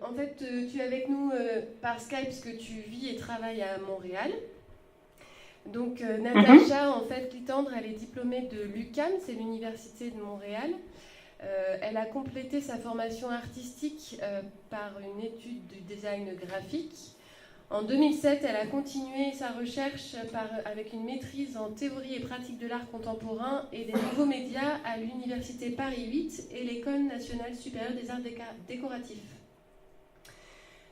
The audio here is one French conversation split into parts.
En fait, tu es avec nous par Skype parce que tu vis et travailles à Montréal. Donc, Natacha, en fait, Clitandre, elle est diplômée de l'UQAM, c'est l'Université de Montréal. Elle a complété sa formation artistique par une étude du design graphique. En 2007, elle a continué sa recherche avec une maîtrise en théorie et pratique de l'art contemporain et des nouveaux médias à l'Université Paris 8 et l'École nationale supérieure des arts décoratifs.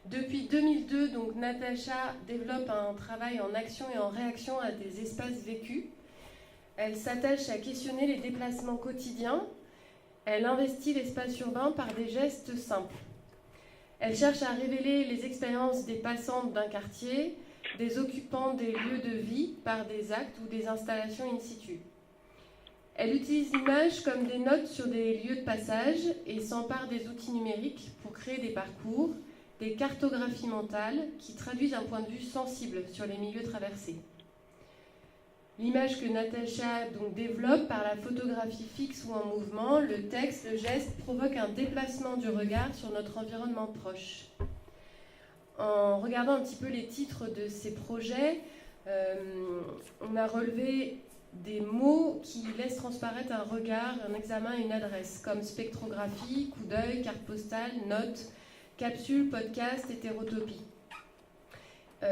Depuis 2002, donc, Natacha développe un travail en action et en réaction à des espaces vécus. Elle s'attache à questionner les déplacements quotidiens. Elle investit l'espace urbain par des gestes simples. Elle cherche à révéler les expériences des passantes d'un quartier, des occupants des lieux de vie par des actes ou des installations in situ. Elle utilise l'image comme des notes sur des lieux de passage et s'empare des outils numériques pour créer des parcours, des cartographies mentales qui traduisent un point de vue sensible sur les milieux traversés. L'image que Natacha donc développe par la photographie fixe ou en mouvement, le texte, le geste provoque un déplacement du regard sur notre environnement proche. En regardant un petit peu les titres de ces projets, on a relevé des mots qui laissent transparaître un regard, un examen et une adresse, comme spectrographie, coup d'œil, carte postale, note, capsule, podcast, hétérotopie.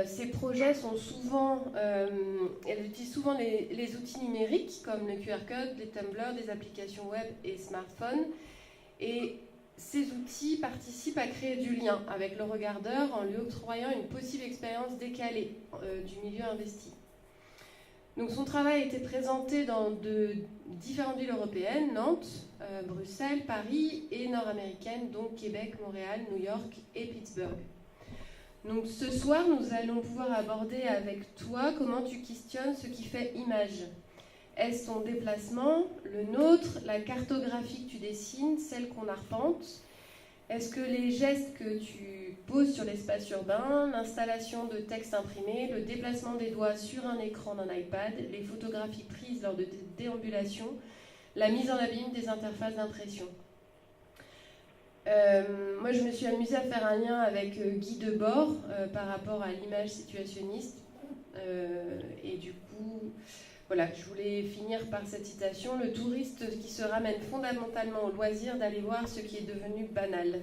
Ces projets sont elles utilisent souvent les outils numériques comme le QR code, les Tumblr, des applications web et smartphones. Et ces outils participent à créer du lien avec le regardeur en lui octroyant une possible expérience décalée du milieu investi. Donc son travail a été présenté dans de différentes villes européennes, Nantes, Bruxelles, Paris et nord-américaines, donc Québec, Montréal, New York et Pittsburgh. Donc ce soir, nous allons pouvoir aborder avec toi comment tu questionnes ce qui fait image. Est-ce ton déplacement, le nôtre, la cartographie que tu dessines, celle qu'on arpente? Est-ce que les gestes que tu poses sur l'espace urbain, l'installation de textes imprimés, le déplacement des doigts sur un écran d'un iPad, les photographies prises lors de déambulations, la mise en abîme des interfaces d'impression? Moi, je me suis amusée à faire un lien avec Guy Debord par rapport à l'image situationniste. Et du coup, voilà, je voulais finir par cette citation. Le touriste qui se ramène fondamentalement au loisir d'aller voir ce qui est devenu banal.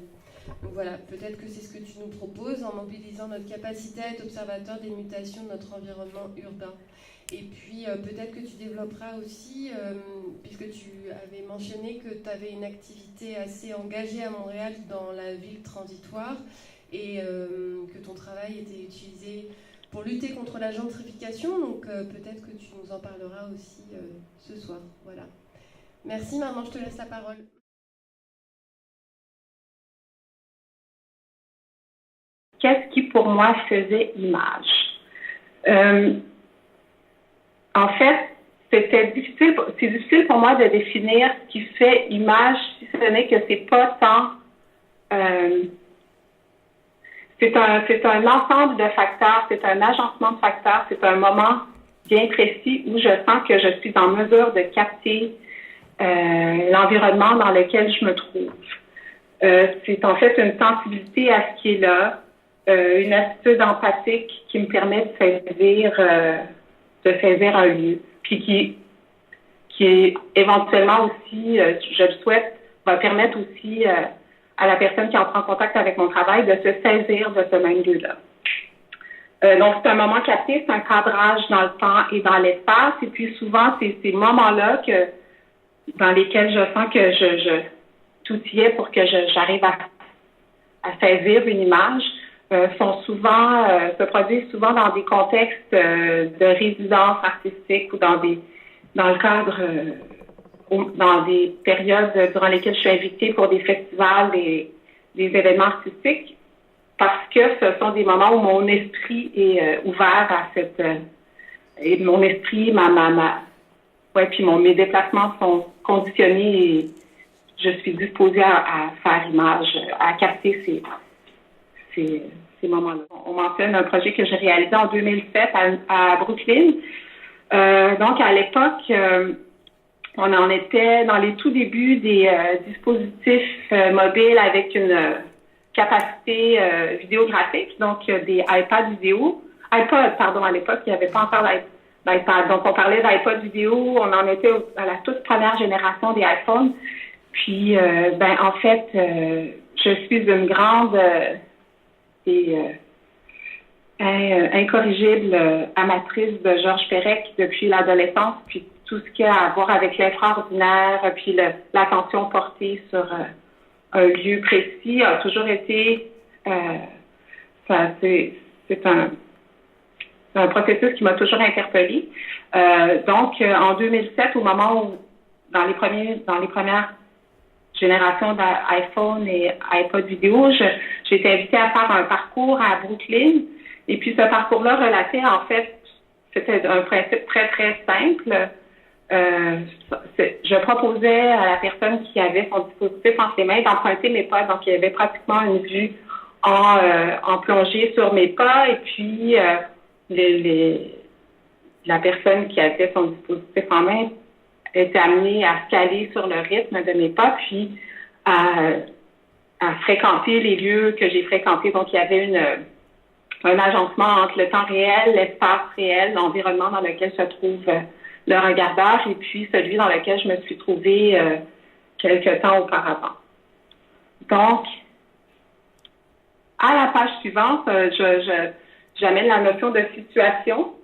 Donc voilà, peut-être que c'est ce que tu nous proposes en mobilisant notre capacité à être observateur des mutations de notre environnement urbain. Et puis peut-être que tu développeras aussi, puisque tu avais mentionné que tu avais une activité assez engagée à Montréal dans la ville transitoire et que ton travail était utilisé pour lutter contre la gentrification. Donc peut-être que tu nous en parleras aussi ce soir. Voilà. Merci maman, je te laisse la parole. Qu'est-ce qui pour moi faisait image? En fait, c'est difficile pour moi de définir ce qui fait image, si ce n'est que c'est pas tant. C'est un ensemble de facteurs, c'est un agencement de facteurs, c'est un moment bien précis où je sens que je suis en mesure de capter l'environnement dans lequel je me trouve. C'est en fait une sensibilité à ce qui est là, une attitude empathique qui me permet de saisir un lieu, puis qui est éventuellement aussi, je le souhaite, va permettre aussi à la personne qui entre en contact avec mon travail de se saisir de ce même lieu-là. Donc, c'est un moment capté, c'est un cadrage dans le temps et dans l'espace, et puis souvent, c'est ces moments-là dans lesquels je sens que tout y est pour que j'arrive à saisir une image, se produisent souvent dans des contextes de résidence artistique ou dans le cadre, dans des périodes durant lesquelles je suis invitée pour des festivals, des événements artistiques, parce que ce sont des moments où mon esprit est ouvert à et mon esprit, puis mes déplacements sont conditionnés et je suis disposée à faire image, à capter ces moments-là. On mentionne un projet que j'ai réalisé en 2007 à Brooklyn. Donc, à l'époque, on en était dans les tout débuts des dispositifs mobiles avec capacités vidéographiques, donc des iPod, pardon, à l'époque, il n'y avait pas encore l'iPad. Donc, on parlait d'iPod vidéo, on en était à la toute première génération des iPhones. Puis, en fait, je suis une grande et incorrigible amatrice de Georges Perec depuis l'adolescence, puis tout ce qui a à voir avec l'extraordinaire, puis l'attention portée sur un lieu précis a toujours été, c'est un processus qui m'a toujours interpellée. Donc, en 2007, au moment où, dans les premières générations d'iPhone et iPod vidéo, j'ai été invitée à faire un parcours à Brooklyn. Et puis, ce parcours-là relatait, en fait, c'était un principe très, très simple. Je proposais à la personne qui avait son dispositif entre ses mains d'emprunter mes pas. Donc, il y avait pratiquement une vue en plongée sur mes pas. Et puis, la personne qui avait son dispositif en main était amenée à se caler sur le rythme de mes pas, puis à fréquenter les lieux que j'ai fréquentés. Donc, il y avait un agencement entre le temps réel, l'espace réel, l'environnement dans lequel se trouve le regardeur, et puis celui dans lequel je me suis trouvée quelque temps auparavant. Donc, à la page suivante, j'amène la notion de situation.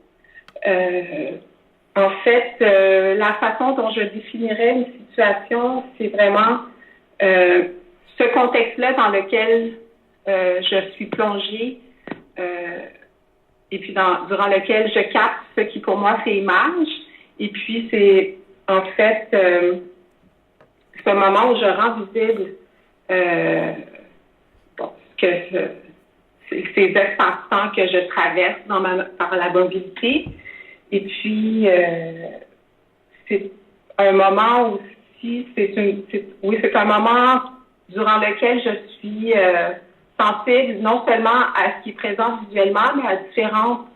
En fait, la façon dont je définirais une situation, c'est vraiment ce contexte-là dans lequel je suis plongée et puis durant lequel je capte ce qui pour moi fait image. Et puis c'est en fait ce moment où je rends visible ces espaces-temps que je traverse par la mobilité. Et puis, c'est un moment aussi, c'est un moment durant lequel je suis sensible non seulement à ce qui est présent visuellement, mais à différentes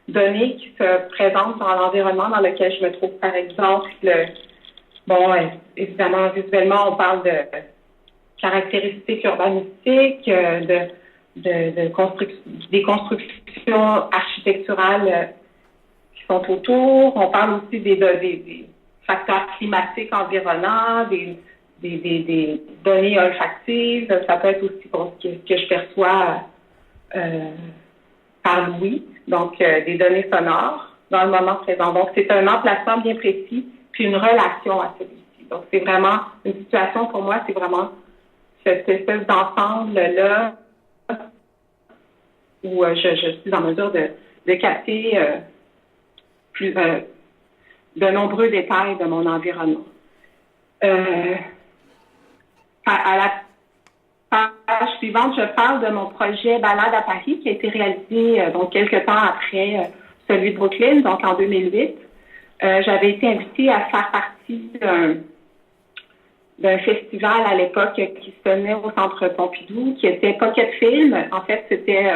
données qui se présentent dans l'environnement dans lequel je me trouve. Par exemple, évidemment, visuellement, on parle de caractéristiques urbanistiques, des constructions architecturales qui sont autour. On parle aussi des facteurs climatiques environnants, des données olfactives. Ça peut être aussi que je perçois par l'ouïe, donc des données sonores dans le moment présent. Donc, c'est un emplacement bien précis, puis une relation à celui-ci. Donc, c'est vraiment une situation, pour moi, c'est vraiment cette espèce d'ensemble-là où je suis en mesure de capter de nombreux détails de mon environnement. À la page suivante, je parle de mon projet Balade à Paris qui a été réalisé donc quelques temps après celui de Brooklyn, donc en 2008. J'avais été invitée à faire partie d'un festival à l'époque qui se tenait au Centre Pompidou, qui était Pocket Film. En fait, c'était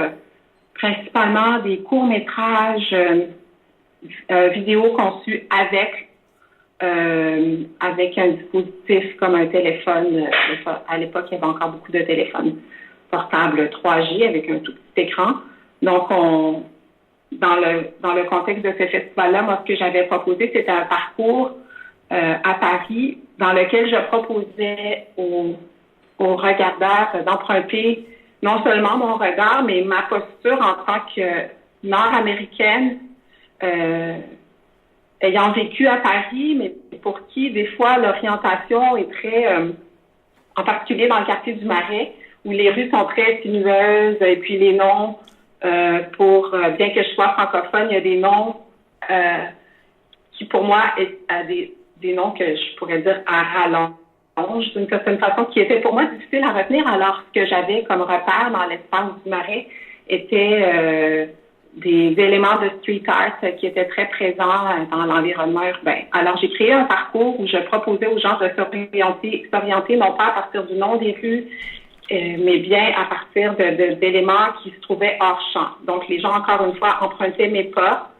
principalement des courts-métrages vidéo conçus avec un dispositif comme un téléphone. À l'époque, il y avait encore beaucoup de téléphones portables 3G avec un tout petit écran. Donc, dans le contexte de ce festival-là, moi, ce que j'avais proposé, c'était un parcours à Paris dans lequel je proposais aux regardeurs d'emprunter non seulement mon regard, mais ma posture en tant que nord-américaine ayant vécu à Paris, mais pour qui, des fois, l'orientation est très, en particulier dans le quartier du Marais, où les rues sont très sinueuses, et puis les noms, bien que je sois francophone, il y a des noms qui, pour moi, des noms que je pourrais dire à rallonge, d'une certaine façon, qui étaient pour moi difficiles à retenir, alors ce que j'avais comme repère dans l'espace du Marais était des éléments de street art qui étaient très présents dans l'environnement urbain. Alors, j'ai créé un parcours où je proposais aux gens de s'orienter non pas à partir du nom des rues, mais bien à partir d'éléments qui se trouvaient hors champ. Donc, les gens, encore une fois, empruntaient mes pas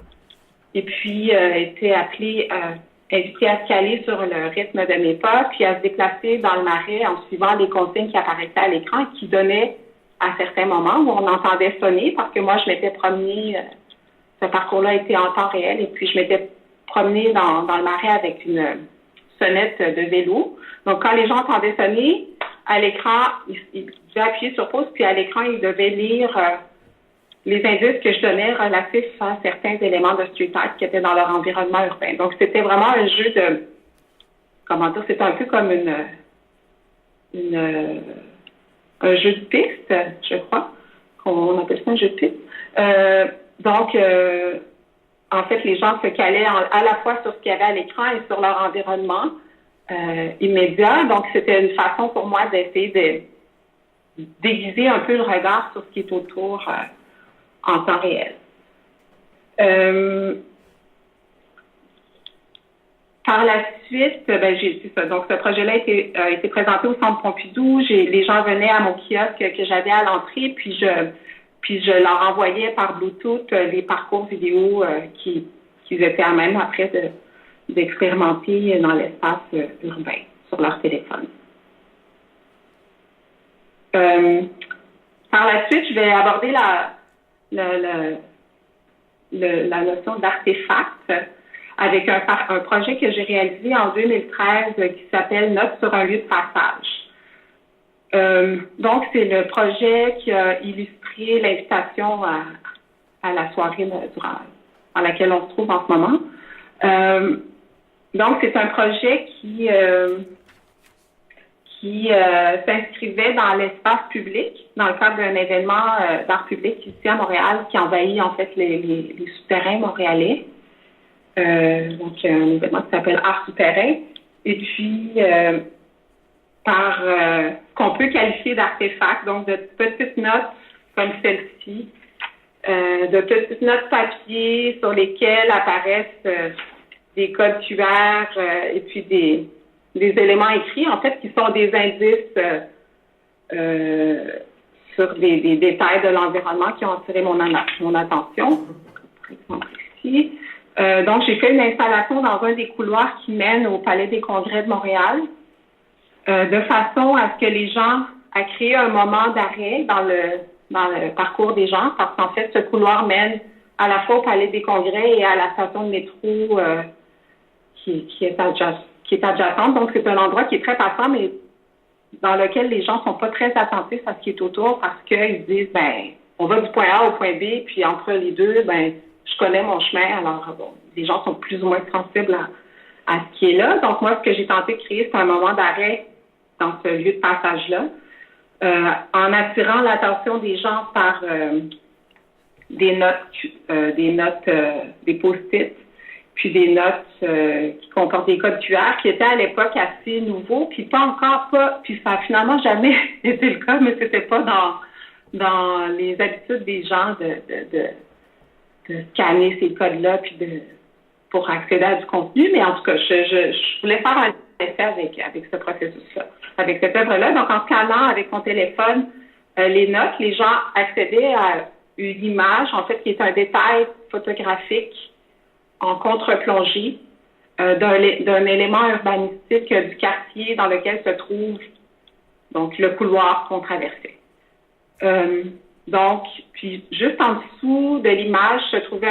et puis étaient invités à se caler sur le rythme de mes pas, puis à se déplacer dans le Marais en suivant les consignes qui apparaissaient à l'écran qui donnaient à certains moments où on entendait sonner parce que moi, je m'étais promenée, ce parcours-là était en temps réel et puis je m'étais promenée dans le marais avec une sonnette de vélo. Donc, quand les gens entendaient sonner, à l'écran, ils devaient appuyer sur pause, puis à l'écran, ils devaient lire les indices que je donnais relatifs à certains éléments de street art qui étaient dans leur environnement urbain. Donc, c'était vraiment un jeu de, comment dire, c'était un peu comme un jeu de piste, je crois, qu'on appelle ça un jeu de piste. Donc, en fait, les gens se calaient à la fois sur ce qu'il y avait à l'écran et sur leur environnement immédiat. Donc, c'était une façon pour moi d'essayer de déguiser un peu le regard sur ce qui est autour en temps réel. Par la suite, j'ai dit ça. Donc, ce projet-là a été présenté au Centre Pompidou. Les gens venaient à mon kiosque que j'avais à l'entrée, puis je leur envoyais par Bluetooth des parcours vidéo qu'ils étaient à même après d'expérimenter dans l'espace urbain sur leur téléphone. Par la suite, je vais aborder la notion d'artefact avec un projet que j'ai réalisé en 2013 qui s'appelle Notes sur un lieu de passage. Donc, c'est le projet qui a illustré l'invitation à la soirée dans laquelle on se trouve en ce moment. Donc, c'est un projet qui s'inscrivait dans l'espace public, dans le cadre d'un événement d'art public ici à Montréal, qui envahit en fait les souterrains montréalais. Donc, un événement qui s'appelle Art souterrain. Et puis, par qu'on peut qualifier d'artefacts, donc de petites notes comme celle-ci, de petites notes papier sur lesquelles apparaissent des codes QR et puis des éléments écrits, en fait, qui sont des indices sur des détails de l'environnement qui ont attiré mon attention. Par exemple, ici. Donc, j'ai fait une installation dans un des couloirs qui mène au Palais des Congrès de Montréal, de façon à ce que les gens, à créer un moment d'arrêt dans le parcours des gens, parce qu'en fait, ce couloir mène à la fois au Palais des Congrès et à la station de métro qui est adjacente. Donc, c'est un endroit qui est très passant, mais dans lequel les gens sont pas très attentifs à ce qui est autour parce qu'ils se disent, on va du point A au point B, puis entre les deux, je connais mon chemin. Alors, bon, les gens sont plus ou moins sensibles à ce qui est là. Donc, moi, ce que j'ai tenté de créer, c'est un moment d'arrêt dans ce lieu de passage-là, en attirant l'attention des gens par des post-it, puis des notes qui comportent des codes QR qui étaient à l'époque assez nouveaux, puis puis ça a finalement jamais été le cas, mais c'était pas dans les habitudes des gens de scanner ces codes-là puis pour accéder à du contenu, mais en tout cas, je voulais faire un essai avec ce processus-là, avec cette œuvre-là. Donc, en scannant avec mon téléphone les notes, les gens accédaient à une image, en fait, qui est un détail photographique en contre-plongée d'un élément urbanistique du quartier dans lequel se trouve donc le couloir qu'on traversait. Donc, puis juste en dessous de l'image se trouvait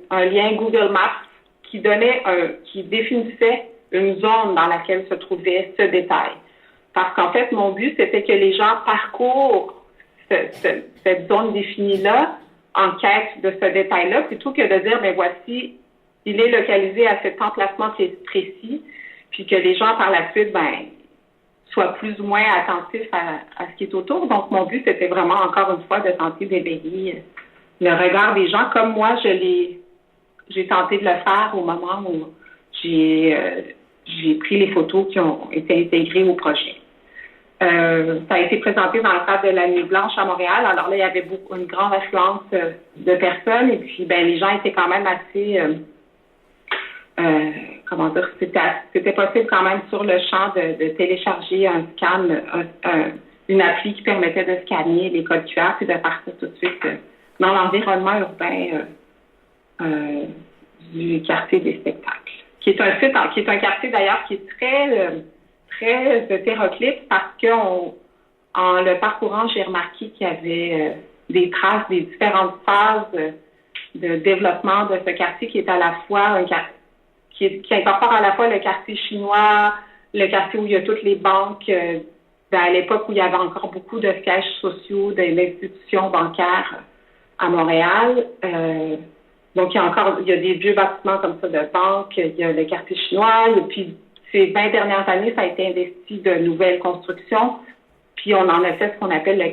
un lien Google Maps qui définissait une zone dans laquelle se trouvait ce détail. Parce qu'en fait, mon but, c'était que les gens parcourent cette zone définie-là en quête de ce détail-là, plutôt que de dire, voici, il est localisé à cet emplacement précis, puis que les gens, par la suite, soient plus ou moins attentifs à ce qui est autour. Donc, mon but, c'était vraiment, encore une fois, de tenter d'éveiller le regard des gens, comme moi, j'ai tenté de le faire au moment où j'ai pris les photos qui ont été intégrées au projet. Ça a été présenté dans le cadre de la Nuit Blanche à Montréal. Alors là, il y avait une grande affluence de personnes et puis les gens étaient quand même assez, c'était possible quand même sur le champ de télécharger un scan, une appli qui permettait de scanner les codes QR et de partir tout de suite dans l'environnement urbain du quartier des spectacles, qui est un quartier d'ailleurs qui est très hétéroclite parce que en le parcourant, j'ai remarqué qu'il y avait des traces des différentes phases de développement de ce quartier qui est à la fois un quartier qui incorpore à la fois le quartier chinois, le quartier où il y a toutes les banques, à l'époque où il y avait encore beaucoup de sièges sociaux, d'institutions bancaires à Montréal. Donc, il y a des vieux bâtiments comme ça de banques, il y a le quartier chinois, et puis ces 20 dernières années, ça a été investi de nouvelles constructions, puis on en a fait ce qu'on appelle le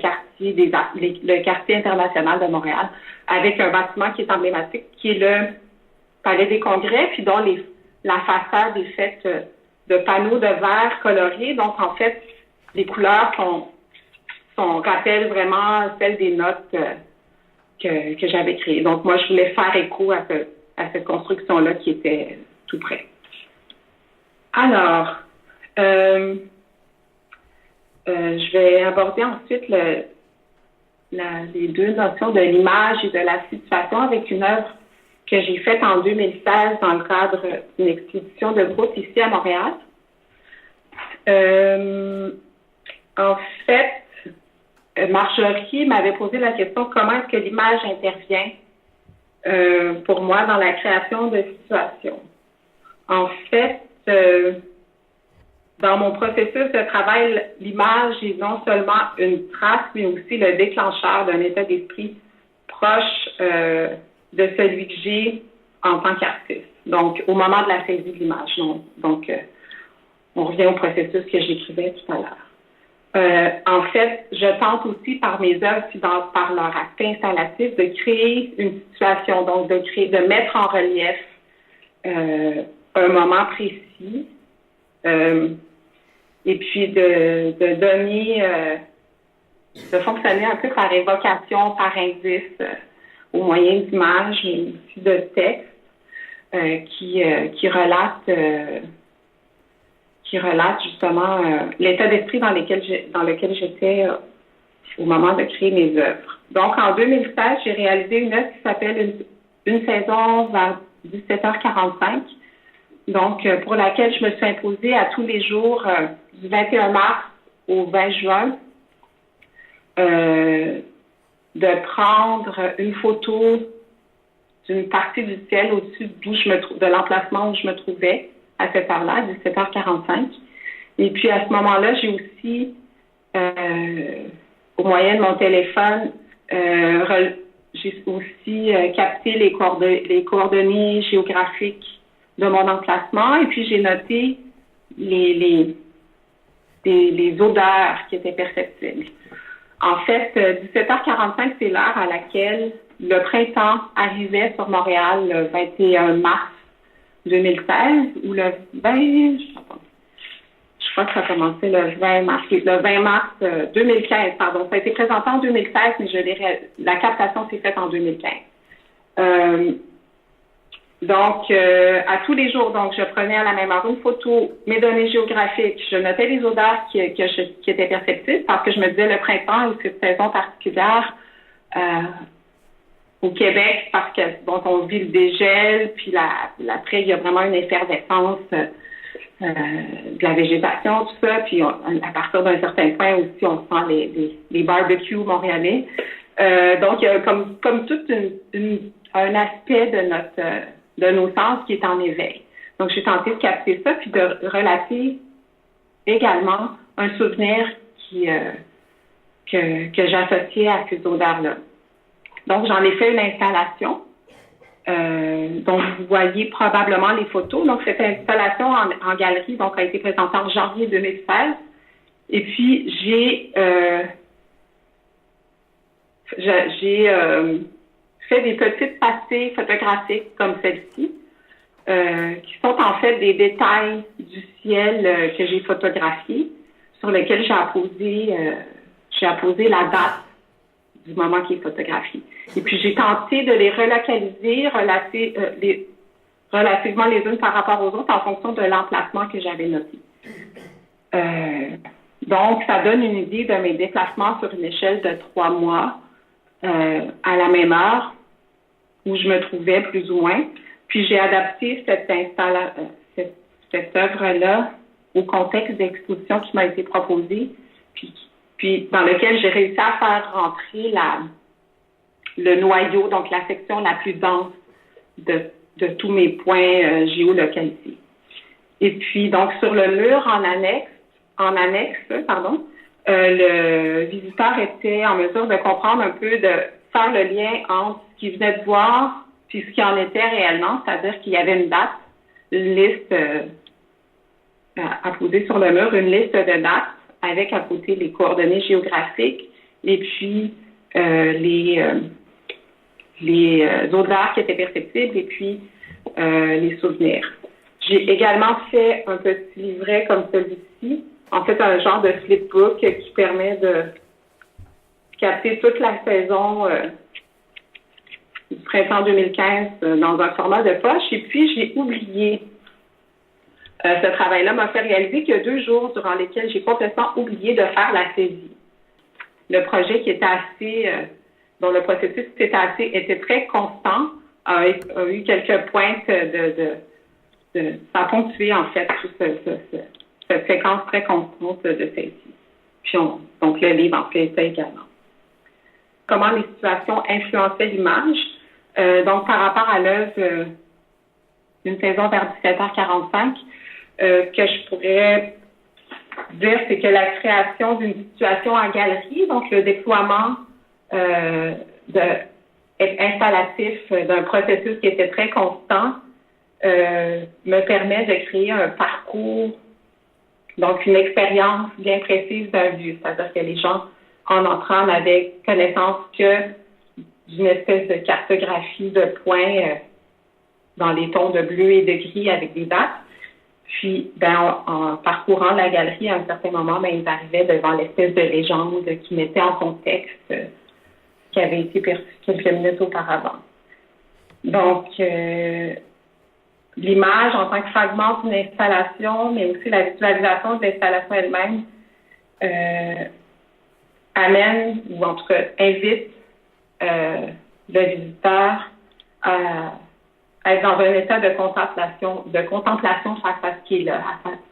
quartier international de Montréal, avec un bâtiment qui est emblématique, qui est le Palais des Congrès, puis dont la façade est faite de panneaux de verre colorés. Donc, en fait, les couleurs rappellent vraiment celles des notes que j'avais créées. Donc, moi, je voulais faire écho à cette construction-là qui était tout près. Alors, je vais aborder ensuite les deux notions de l'image et de la situation avec une œuvre que j'ai faite en 2016 dans le cadre d'une exposition de groupe ici à Montréal. En fait, Marjorie m'avait posé la question comment est-ce que l'image intervient pour moi dans la création de situations. En fait, dans mon processus de travail, l'image est non seulement une trace, mais aussi le déclencheur d'un état d'esprit proche de celui que j'ai en tant qu'artiste. Donc, au moment de la saisie de l'image. Donc, on revient au processus que j'écrivais tout à l'heure. En fait, je tente aussi par mes œuvres, puis par leur aspect installatif, de créer une situation, donc de mettre en relief un moment précis, et puis de donner, de fonctionner un peu par évocation, par indice, au moyen d'images, mais aussi de textes qui relatent justement l'état d'esprit dans lequel j'étais au moment de créer mes œuvres. Donc, en 2016, j'ai réalisé une œuvre qui s'appelle Une saison vers 17h45, donc pour laquelle je me suis imposée à tous les jours du 21 mars au 20 juin de prendre une photo d'une partie du ciel au-dessus de l'emplacement où je me trouvais à cette heure-là, 17h45. Et puis, à ce moment-là, j'ai aussi, au moyen de mon téléphone, j'ai aussi capté les coordonnées géographiques de mon emplacement. Et puis, j'ai noté les odeurs qui étaient perceptibles. En fait, 17h45, c'est l'heure à laquelle le printemps arrivait sur Montréal le 21 mars 2016 ou le 20, je crois que ça a commencé le 20 mars 2015, pardon. Ça a été présenté en 2016, mais la captation s'est faite en 2015. Donc, à tous les jours, donc, je prenais à la même heure une photo, mes données géographiques, je notais les odeurs qui étaient perceptibles parce que je me disais le printemps est cette saison particulière au Québec parce que, bon, on vit le dégel, puis après, il y a vraiment une effervescence de la végétation, tout ça, puis à partir d'un certain point aussi, on sent les barbecues montréalais. Donc, il y a comme tout un aspect de nos sens qui est en éveil. Donc, j'ai tenté de capter ça, puis de relater également un souvenir que j'associais à ces odeurs-là. Donc, j'en ai fait une installation. Donc, vous voyez probablement les photos. Donc, cette installation en galerie donc, a été présentée en janvier 2016. Et puis, j'ai fait des petites pastées photographiques comme celle-ci, qui sont en fait des détails du ciel que j'ai photographié, sur lesquels j'ai apposé la date du moment qui est photographié. Et puis, j'ai tenté de les relocaliser relativement les unes par rapport aux autres en fonction de l'emplacement que j'avais noté. Donc, ça donne une idée de mes déplacements sur une échelle de 3 mois à la même heure où je me trouvais plus ou moins. Puis, j'ai adapté cette œuvre-là au contexte d'exposition qui m'a été proposée, puis puis dans lequel j'ai réussi à faire rentrer le noyau, donc la section la plus dense de tous mes points géolocalisés. Et puis, donc, sur le mur en annexe, le visiteur était en mesure de comprendre un peu, de faire le lien entre ce qu'il venait de voir puis ce qui en était réellement, c'est-à-dire qu'il y avait une date, une liste à poser sur le mur, une liste de dates avec à côté les coordonnées géographiques et puis les odeurs qui étaient perceptibles et puis les souvenirs. J'ai également fait un petit livret comme celui-ci, en fait un genre de flipbook qui permet de capter toute la saison du printemps 2015 dans un format de poche. Et puis j'ai oublié, ce travail-là m'a fait réaliser qu'il y a 2 jours durant lesquels j'ai complètement oublié de faire la saisie. Le projet qui était assez, dont le processus était très constant, a eu quelques pointes ça a ponctué, en fait, toute cette séquence très constante de saisie. Puis donc, le livre en fait ça également. Comment les situations influençaient l'image. Donc, par rapport à l'œuvre d'une saison vers 17h45, que je pourrais dire, c'est que la création d'une situation en galerie, donc le déploiement installatif d'un processus qui était très constant, me permet de créer un parcours, donc une expérience bien précise d'un lieu. C'est-à-dire que les gens, en entrant, n'avaient connaissance que d'une espèce de cartographie de points dans les tons de bleu et de gris avec des dates. Puis, en parcourant la galerie, à un certain moment, ils arrivaient devant l'espèce de légende qui mettait en contexte qui avait été perçue quelques minutes auparavant. Donc, l'image en tant que fragment d'une installation, mais aussi la visualisation de l'installation elle-même, amène, ou en tout cas invite le visiteur à être dans un état de contemplation face à ce qui est là,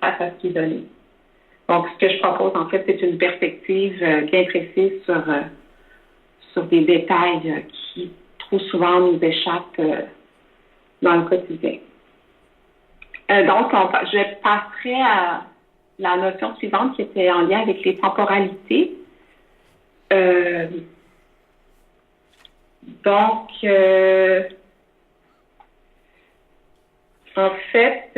face à ce qui est donné. Donc, ce que je propose, en fait, c'est une perspective bien précise sur des détails qui, trop souvent, nous échappent dans le quotidien. Donc, je passerai à la notion suivante qui était en lien avec les temporalités. Donc, en fait,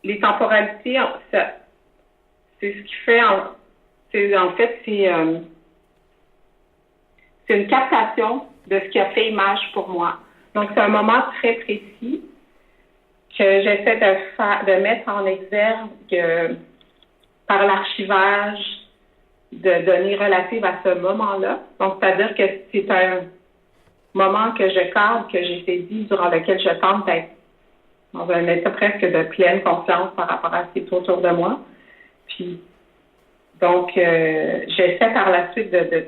les temporalités, c'est ce qui fait, c'est une captation de ce qui a fait image pour moi. Donc, c'est un moment très précis que j'essaie de mettre en exergue par l'archivage de données relatives à ce moment-là. Donc, c'est-à-dire que c'est un moment que je cadre, que j'ai saisi, durant lequel je tente d'être dans un état presque de pleine confiance par rapport à ce qui est autour de moi. Puis, donc, j'essaie par la suite de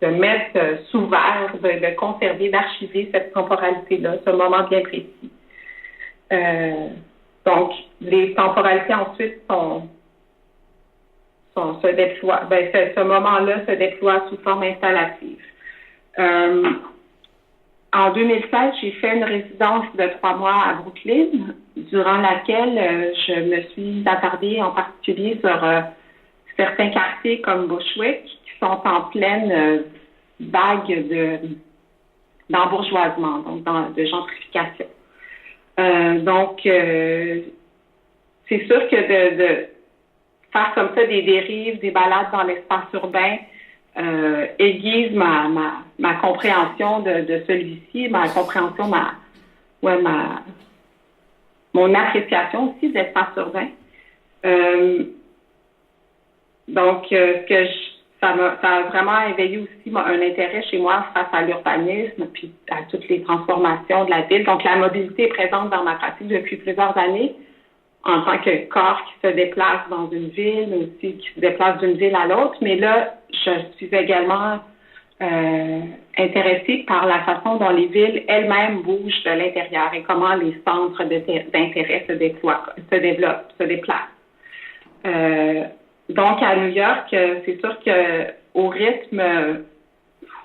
mettre sous verre, de conserver, d'archiver cette temporalité-là, ce moment bien précis. Donc, les temporalités ensuite se déploient, ce moment-là se déploie sous forme installative. En 2016, j'ai fait une résidence de 3 mois à Brooklyn, durant laquelle je me suis attardée en particulier sur certains quartiers comme Bushwick, qui sont en pleine vague d'embourgeoisement, donc de gentrification. Donc, c'est sûr que de faire comme ça des dérives, des balades dans l'espace urbain, aiguise ma compréhension de celui-ci, ma compréhension, mon appréciation aussi de l'espace urbain. Donc, ça a vraiment éveillé aussi un intérêt chez moi face à l'urbanisme puis à toutes les transformations de la ville. Donc, la mobilité est présente dans ma pratique depuis plusieurs années en tant que corps qui se déplace dans une ville, mais aussi qui se déplace d'une ville à l'autre. Mais là, je suis également intéressée par la façon dont les villes elles-mêmes bougent de l'intérieur et comment les centres d'intérêt se développent, se déplacent. Donc, à New York, c'est sûr que au rythme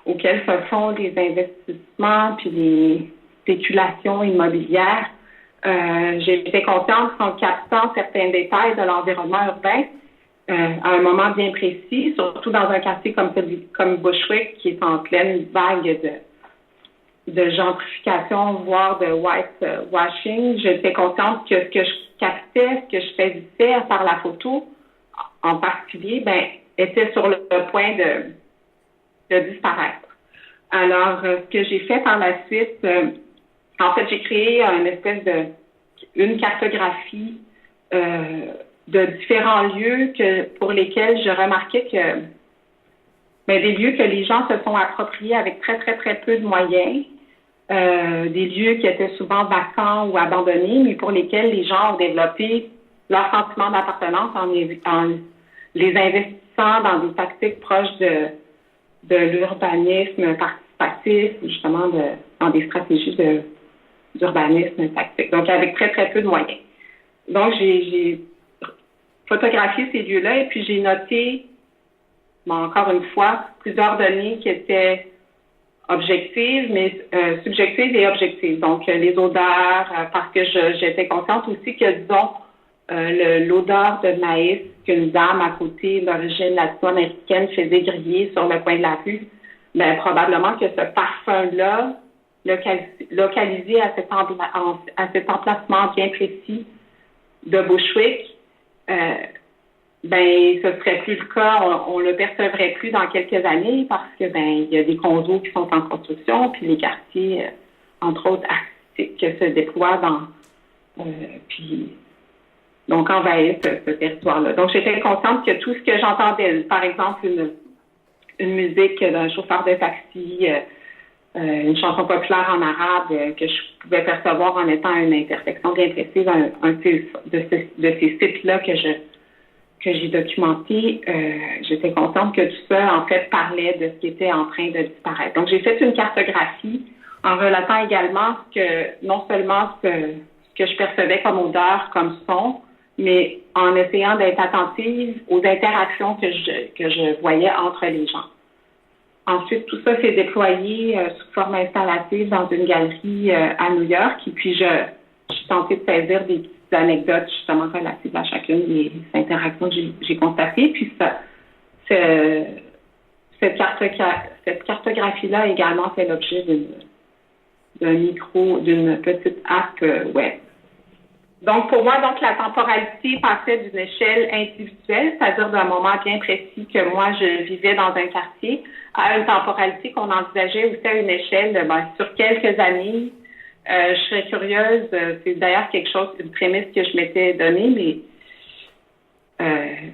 auquel se font les investissements puis les spéculations immobilières, j'ai été consciente qu'en captant certains détails de l'environnement urbain, à un moment bien précis, surtout dans un quartier comme Bushwick, qui est en pleine vague de gentrification, voire de whitewashing, j'étais consciente que ce que je captais, ce que je saisissais par la photo, en particulier, était sur le point de disparaître. Alors, ce que j'ai fait par la suite, en fait, j'ai créé une cartographie de différents lieux pour lesquels je remarquais que des lieux que les gens se sont appropriés avec très, très, très peu de moyens, des lieux qui étaient souvent vacants ou abandonnés, mais pour lesquels les gens ont développé leur sentiment d'appartenance en les investissant dans des tactiques proches de l'urbanisme participatif, justement dans des stratégies d'urbanisme tactique. Donc, avec très, très peu de moyens. Donc, j'ai photographié ces lieux-là et puis j'ai noté, encore une fois, plusieurs données qui étaient objectives, mais subjectives et objectives. Donc, les odeurs, parce que j'étais consciente aussi que, disons, l'odeur de maïs qu'une dame à côté d'origine latino-américaine faisait griller sur le coin de la rue, probablement que ce parfum-là, localisé à cet emplacement bien précis de Bushwick, ce serait plus le cas, on le percevrait plus dans quelques années parce que il y a des condos qui sont en construction, puis les quartiers, entre autres artistiques, se déploient puis donc envahissent ce territoire-là. Donc j'étais consciente que tout ce que j'entendais, par exemple une musique d'un chauffeur de taxi, une chanson populaire en arabe que je pouvais percevoir en étant à une intersection bien précise, de ces sites-là que j'ai documenté, j'étais consciente que tout ça, en fait, parlait de ce qui était en train de disparaître. Donc, j'ai fait une cartographie en relatant également non seulement ce que je percevais comme odeur, comme son, mais en essayant d'être attentive aux interactions que je voyais entre les gens. Ensuite, tout ça s'est déployé sous forme installative dans une galerie à New York. Et puis, je suis tentée de saisir des petites anecdotes justement relatives à chacune des interactions que j'ai constatées. Puis, cette cartographie-là a également fait l'objet d'une petite app web. Donc, pour moi, la temporalité passait d'une échelle individuelle, c'est-à-dire d'un moment bien précis que moi, je vivais dans un quartier, à une temporalité qu'on envisageait aussi à une échelle sur quelques années. Je serais curieuse, c'est d'ailleurs une prémisse que je m'étais donnée, mais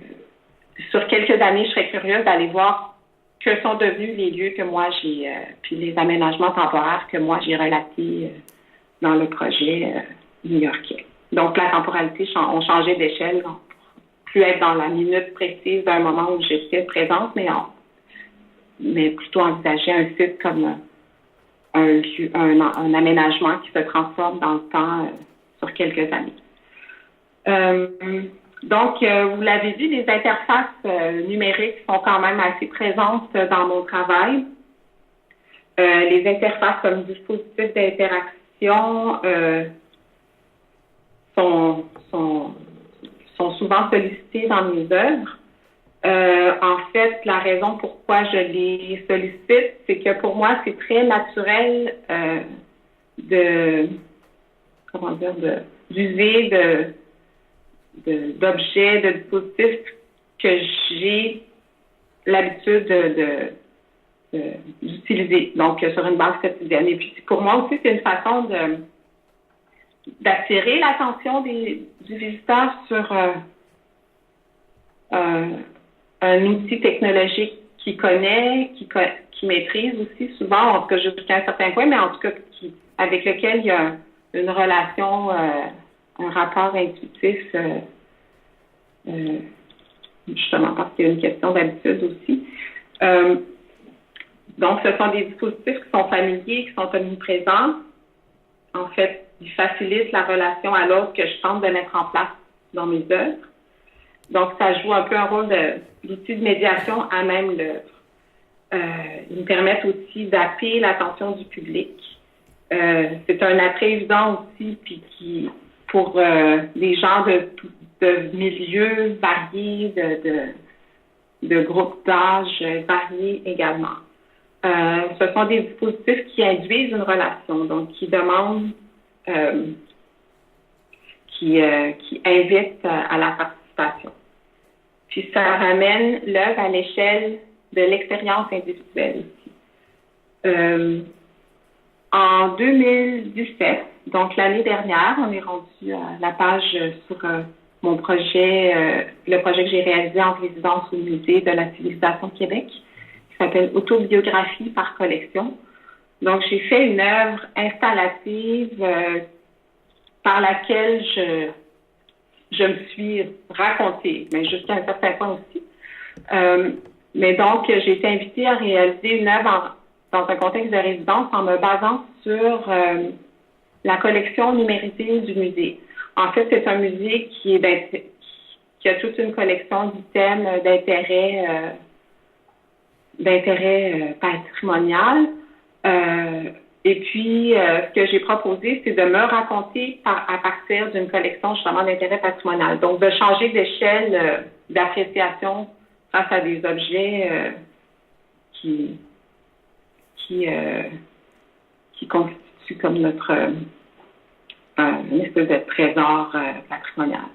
sur quelques années, je serais curieuse d'aller voir que sont devenus les lieux que moi puis les aménagements temporaires que moi j'ai relatés dans le projet new-yorkais. Donc, la temporalité a changé d'échelle, plus être dans la minute précise d'un moment où j'étais présente, mais plutôt envisager un site comme un aménagement qui se transforme dans le temps sur quelques années. Donc, vous l'avez vu, les interfaces numériques sont quand même assez présentes dans mon travail. Les interfaces comme dispositifs d'interaction sont souvent sollicités dans mes œuvres. En fait, la raison pourquoi je les sollicite, c'est que pour moi, c'est très naturel d'user d'objets, de dispositifs que j'ai l'habitude d'utiliser, donc sur une base quotidienne. Et puis pour moi aussi, c'est une façon d'attirer l'attention du visiteur sur un outil technologique qu'il connaît, qu'il maîtrise aussi souvent, en tout cas jusqu'à un certain point, mais en tout cas avec lequel il y a une relation, un rapport intuitif, justement parce qu'il y a une question d'habitude aussi. Donc, ce sont des dispositifs qui sont familiers, qui sont omniprésents. En fait, ils facilitent la relation à l'autre que je tente de mettre en place dans mes œuvres. Donc, ça joue un peu un rôle d'outil de médiation à même l'œuvre. Ils me permettent aussi d'appeler l'attention du public. C'est un attrait évident aussi, puis pour des gens de milieux variés, de groupes d'âge variés également. Ce sont des dispositifs qui induisent une relation, donc qui demandent, qui invitent à la participation. Puis ça ramène l'œuvre à l'échelle de l'expérience individuelle aussi. En 2017, donc l'année dernière, on est rendu à la page sur mon projet, le projet que j'ai réalisé en résidence au Musée de la civilisation de Québec, qui s'appelle Autobiographie par collection. Donc, j'ai fait une œuvre installative par laquelle je me suis racontée, mais jusqu'à un certain point aussi. Mais donc, j'ai été invitée à réaliser une œuvre dans un contexte de résidence en me basant sur la collection numérisée du musée. En fait, c'est un musée qui a toute une collection d'items d'intérêt patrimonial. Et puis, ce que j'ai proposé, c'est de me raconter à partir d'une collection justement d'intérêt patrimonial. Donc, de changer d'échelle d'appréciation face à des objets qui constituent comme notre une espèce de trésor patrimonial.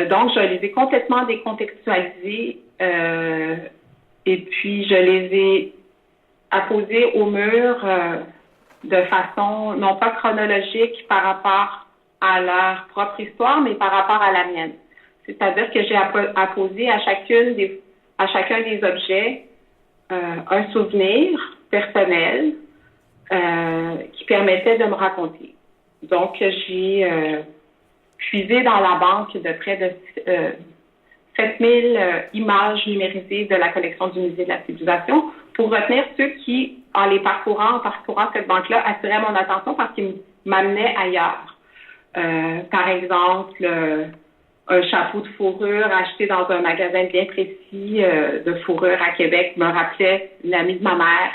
Donc, je les ai complètement décontextualisés et puis je les ai apposés au mur de façon non pas chronologique par rapport à leur propre histoire, mais par rapport à la mienne. C'est-à-dire que j'ai apposé à chacun des objets un souvenir personnel qui permettait de me raconter. Donc, j'ai puisé dans la banque de près de 7000 images numérisées de la collection du Musée de la civilisation pour retenir ceux qui, en parcourant cette banque-là, attiraient mon attention parce qu'ils m'amenaient ailleurs. Par exemple, un chapeau de fourrure acheté dans un magasin bien précis de fourrure à Québec me rappelait l'ami de ma mère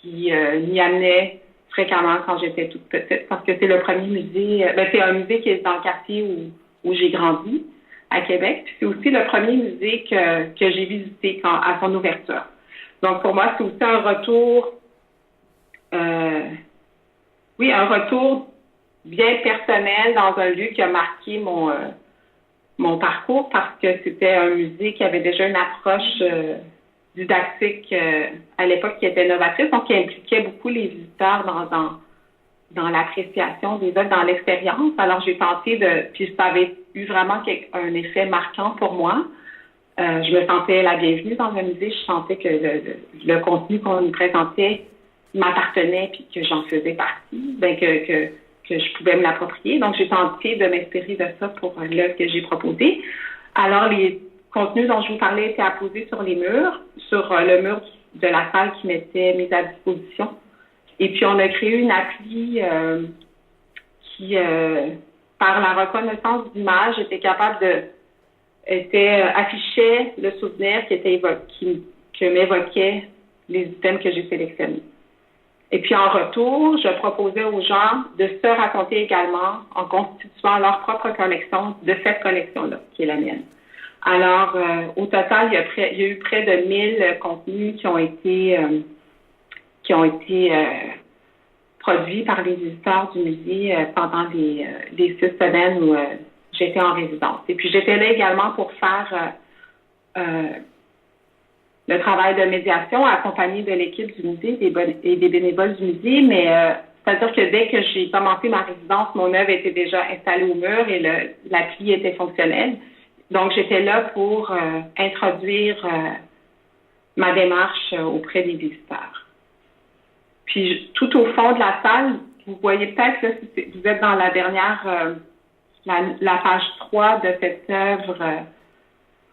qui m'y amenait fréquemment quand j'étais toute petite, parce que c'est le premier musée, c'est un musée qui est dans le quartier où j'ai grandi, à Québec. Puis c'est aussi le premier musée que j'ai visité à son ouverture. Donc pour moi, c'est aussi un retour, un retour bien personnel dans un lieu qui a marqué mon parcours, parce que c'était un musée qui avait déjà une approche didactique à l'époque qui était novatrice, donc qui impliquait beaucoup les visiteurs dans l'appréciation des œuvres, dans l'expérience. Alors j'ai tenté puis ça avait eu vraiment un effet marquant pour moi. Je me sentais la bienvenue dans le musée, je sentais que le contenu qu'on nous présentait m'appartenait puis que j'en faisais partie, que je pouvais me l'approprier. Donc j'ai tenté de m'inspirer de ça pour l'œuvre que j'ai proposée. Alors les contenus dont je vous parlais étaient apposés sur les murs, sur le mur de la salle qui m'était mise à disposition. Et puis, on a créé une appli qui, par la reconnaissance d'images, affichait le souvenir que m'évoquait les items que j'ai sélectionnés. Et puis, en retour, je proposais aux gens de se raconter également en constituant leur propre collection de cette collection-là, qui est la mienne. Alors, au total, il y a eu près de 1000 contenus qui ont été produits par les visiteurs du musée pendant les 6 semaines où j'étais en résidence. Et puis, j'étais là également pour faire le travail de médiation accompagné de l'équipe du musée et des bénévoles du musée, mais c'est-à-dire que dès que j'ai commencé ma résidence, mon œuvre était déjà installée au mur et l'appli était fonctionnelle. Donc, j'étais là pour introduire ma démarche auprès des visiteurs. Puis, tout au fond de la salle, vous voyez peut-être, là, vous êtes dans la dernière, la page 3 de cette œuvre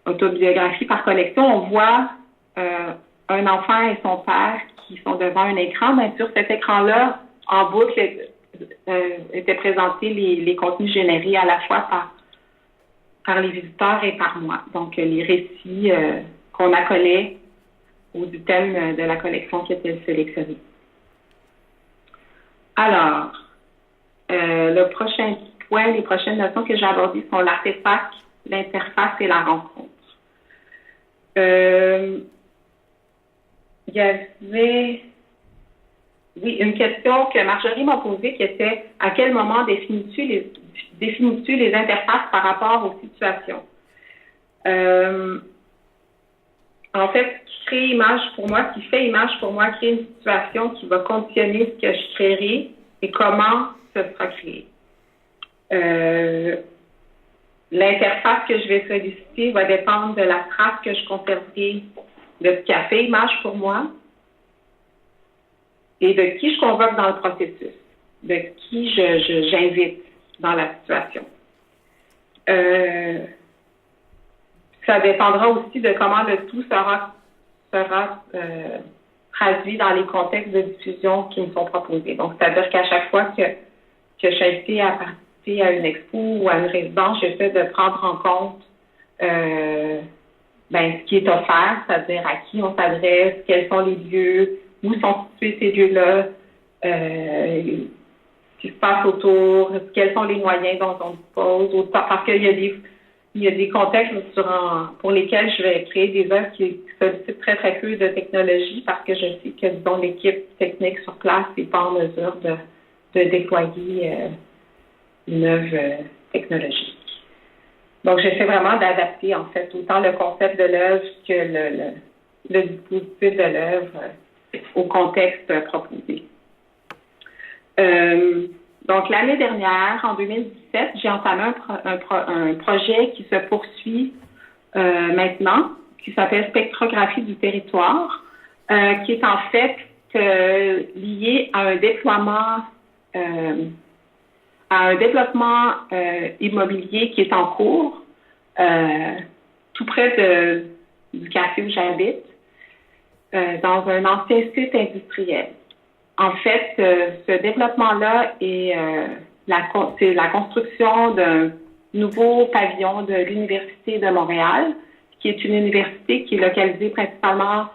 autobiographie par collection. On voit un enfant et son père qui sont devant un écran. Bien sûr, cet écran-là, en boucle, étaient présentés les contenus générés à la fois par les visiteurs et par moi. Donc, les récits qu'on accolait aux items de la collection qui étaient sélectionnés. Alors, le prochain point, les prochaines notions que j'ai abordées sont l'artefact, l'interface et la rencontre. Il y avait, oui, une question que Marjorie m'a posée qui était « À quel moment définis-tu les interfaces par rapport aux situations? » En fait, créer image pour moi, ce qui fait image pour moi, créer une situation qui va conditionner ce que je créerai et comment ce sera créé. L'interface que je vais solliciter va dépendre de la trace que je conserverai de ce qui a fait image pour moi et de qui je convoque dans le processus, de qui j'invite dans la situation. Ça dépendra aussi de comment le tout sera traduit dans les contextes de diffusion qui me sont proposés. Donc, c'est-à-dire qu'à chaque fois que je suis invitée à participer à une expo ou à une résidence, j'essaie de prendre en compte ce qui est offert, c'est-à-dire à qui on s'adresse, quels sont les lieux, où sont situés ces lieux-là, ce qui se passe autour, quels sont les moyens dont on dispose, parce qu'il y a des contextes pour lesquels je vais créer des œuvres qui sollicitent très, très peu de technologie parce que je sais que, disons, l'équipe technique sur place n'est pas en mesure de déployer une œuvre technologique. Donc, j'essaie vraiment d'adapter, en fait, autant le concept de l'œuvre que le dispositif de l'œuvre au contexte proposé. Donc, l'année dernière, en 2017, j'ai entamé un projet qui se poursuit maintenant, qui s'appelle Spectrographie du territoire, qui est en fait lié à un développement immobilier qui est en cours, tout près du quartier où j'habite, dans un ancien site industriel. En fait, ce développement-là c'est la construction d'un nouveau pavillon de l'Université de Montréal, qui est une université qui est localisée principalement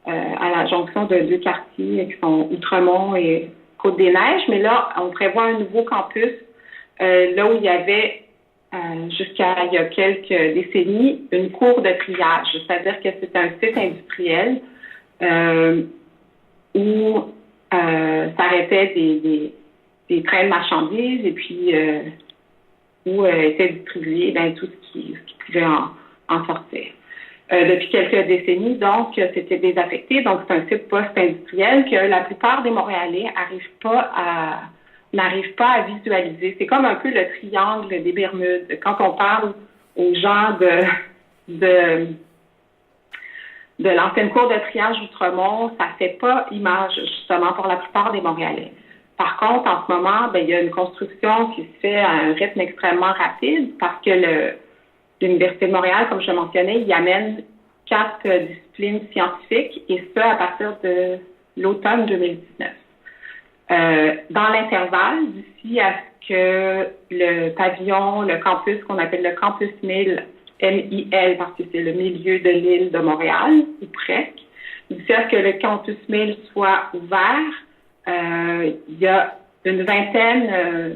à la jonction de deux quartiers qui sont Outremont et Côte-des-Neiges. Mais là, on prévoit un nouveau campus là où il y avait, jusqu'à il y a quelques décennies, une cour de triage. C'est-à-dire que c'est un site industriel où s'arrêtaient des trains de marchandises et puis où était distribué tout ce qui pouvait en sortir. Depuis quelques décennies, donc, c'était désaffecté. Donc, c'est un site post-industriel que la plupart des Montréalais n'arrivent pas à visualiser. C'est comme un peu le triangle des Bermudes. Quand on parle aux gens de l'ancienne cour de triage Outremont, ça ne fait pas image, justement, pour la plupart des Montréalais. Par contre, en ce moment, il y a une construction qui se fait à un rythme extrêmement rapide parce que l'Université de Montréal, comme je le mentionnais, y amène 4 disciplines scientifiques, et ça à partir de l'automne 2019. Dans l'intervalle, d'ici à ce que le pavillon, le campus qu'on appelle le Campus MIL, MIL, parce que c'est le milieu de l'île de Montréal, ou presque, d'ici à ce que le Campus MIL soit ouvert, il y a une vingtaine